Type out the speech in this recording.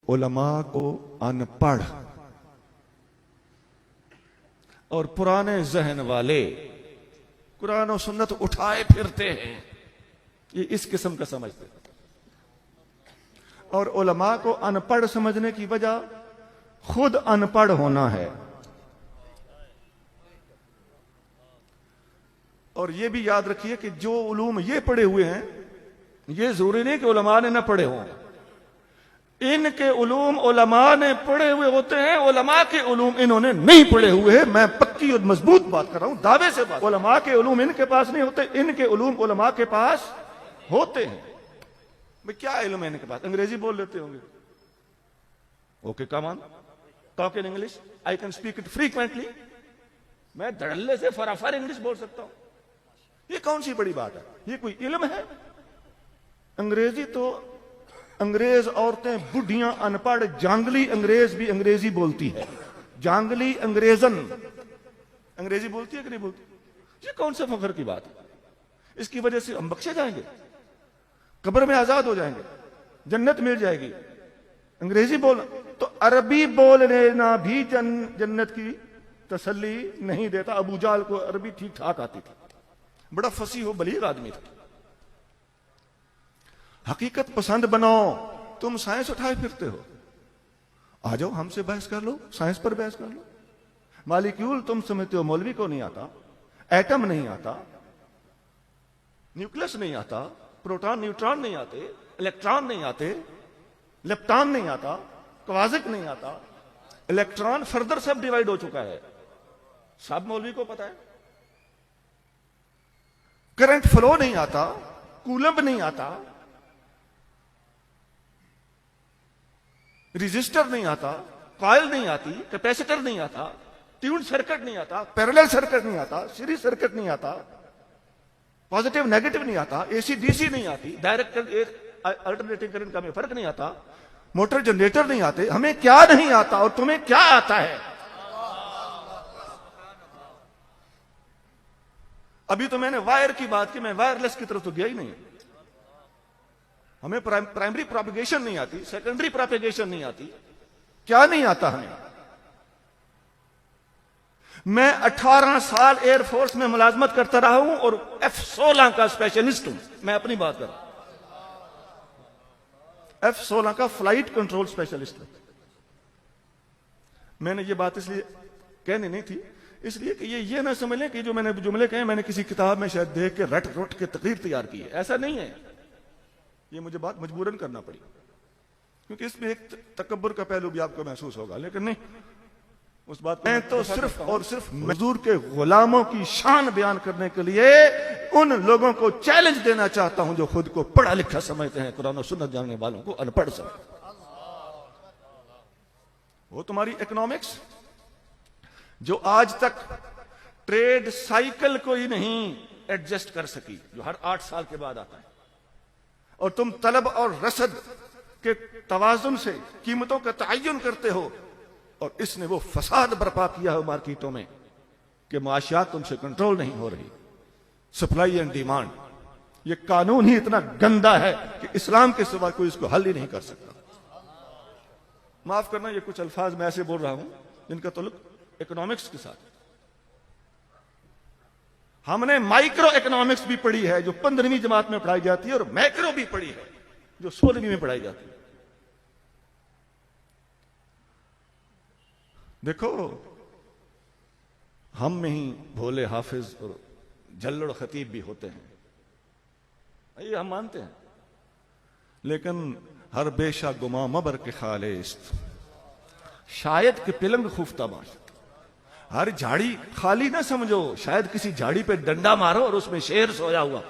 उलमा को अनपढ़ और पुराने जहन वाले कुरान और सुन्नत उठाए फिरते हैं, ये इस किस्म का समझते हैं। और उलमा को अनपढ़ समझने की वजह खुद अनपढ़ होना है। और यह भी याद रखिए कि जो उलूम ये पढ़े हुए हैं, ये जरूरी नहीं कि उलमा ने न पढ़े हों। इनके उलूम उलमा ने पढ़े हुए होते हैं, उलमा के उलूम इन्होंने नहीं पढ़े हुए हैं। मैं पक्की और मजबूत बात कर रहा हूं, दावे से बात। उलमा के उलूम इनके पास नहीं होते, इनके उलूम उलमा के पास होते हैं। भाई क्या इल्म है इनके पास? अंग्रेजी बोल लेते होंगे। Okay, come on, talk in English, I can speak it frequently. मैं धड़ल्ले से फराफर इंग्लिश बोल सकता हूं। ये कौन सी बड़ी बात है? ये कोई इल्म है? अंग्रेजी तो अंग्रेज औरतें, बुढ़ियां, अनपढ़ जांगली अंग्रेज भी अंग्रेजी बोलती है। जांगली अंग्रेजन अंग्रेजी बोलती है कि नहीं बोलती? ये कौन से फख्र की बात है? इसकी वजह से हम बख्शे जाएंगे, कब्र में आजाद हो जाएंगे, जन्नत मिल जाएगी। अंग्रेजी बोल तो अरबी बोल लेना भी जन्नत की तसल्ली नहीं देता। अबू जाल को अरबी ठीक ठाक आती थी, बड़ा फसीह हो बलीग आदमी था। हकीकत पसंद बनाओ, तुम साइंस उठाए फिरते हो। आ जाओ हमसे बहस कर लो, साइंस पर बहस कर लो। मालिक्यूल तुम समझते हो मौलवी को नहीं आता, एटम नहीं आता, न्यूक्लियस नहीं आता, प्रोटॉन न्यूट्रॉन नहीं आते, इलेक्ट्रॉन नहीं आते, लेप्टॉन नहीं आता, क्वाजिक नहीं आता। इलेक्ट्रॉन फर्दर सब डिवाइड हो चुका है, सब मौलवी को पता है। करंट फ्लो नहीं आता, कूलम्ब नहीं आता, रजिस्टर नहीं आता, कॉइल नहीं आती, कैपेसिटर नहीं आता, ट्यून्ड सर्किट नहीं आता, पैरेलल सर्किट नहीं आता, सीरीज सर्किट नहीं आता, पॉजिटिव नेगेटिव नहीं आता, एसी डीसी नहीं आती, डायरेक्ट अल्टरनेटिंग करंट का हमें फर्क नहीं आता, मोटर जनरेटर नहीं आते। हमें क्या नहीं आता और तुम्हें क्या आता है? अभी तो मैंने वायर की बात की, मैं वायरलेस की तरफ तो गया ही नहीं। हमें प्राइमरी प्रोपेगेशन नहीं आती, सेकेंडरी प्रोपेगेशन नहीं आती। क्या नहीं आता हमें? मैं 18 साल एयरफोर्स में मुलाजमत करता रहा हूं और F-16 का स्पेशलिस्ट हूं। मैं अपनी बात कर रहा हूं, F-16 का फ्लाइट कंट्रोल स्पेशलिस्ट हूं। मैंने ये बात इसलिए कहनी नहीं थी, इसलिए कि ये ना समझ लें कि जो मैंने जुमले कहे मैंने किसी किताब में शायद देख के रट रट के तकरीर तैयार की है। ऐसा नहीं है, ये मुझे बात मजबूरन करना पड़ी, क्योंकि इसमें एक तकब्बुर का पहलू भी आपको महसूस होगा। लेकिन नहीं, उस बात मैं तो सिर्फ और सिर्फ मजदूर के गुलामों की शान बयान करने के लिए उन लोगों को चैलेंज देना चाहता हूं जो खुद को पढ़ा लिखा समझते हैं, कुरान और सुन्नत जानने वालों को अनपढ़ समझते। वो तुम्हारी इकोनॉमिक्स जो आज तक ट्रेड साइकिल को ही नहीं एडजस्ट कर सकी, जो हर 8 साल के बाद आता है, और तुम तलब और रसद के तवाजुन से कीमतों का तयन करते हो, और इसने वो फसाद बर्पा किया है मार्केटों में कि माशियात तुमसे कंट्रोल नहीं हो रही। सप्लाई एंड डिमांड, ये कानून ही इतना गंदा है कि इस्लाम के सिवा कोई इसको हल ही नहीं कर सकता। माफ करना, ये कुछ अल्फाज मैं ऐसे बोल रहा हूं जिनका ताल्लुक इकोनॉमिक्स के साथ। हमने माइक्रो इकोनॉमिक्स भी पढ़ी है जो 15वीं जमात में पढ़ाई जाती है, और मैक्रो भी पढ़ी है जो 16वीं में पढ़ाई जाती है। देखो, हम में ही भोले हाफिज और जल्लड़ खतीब भी होते हैं, ये हम मानते हैं। लेकिन हर बेशा गुमा मबर के खालिस्त, शायद के पिलंग खुफ्ता माश। हर झाड़ी खाली ना समझो, शायद किसी झाड़ी पे डंडा मारो और उसमें शेर सोया हुआ।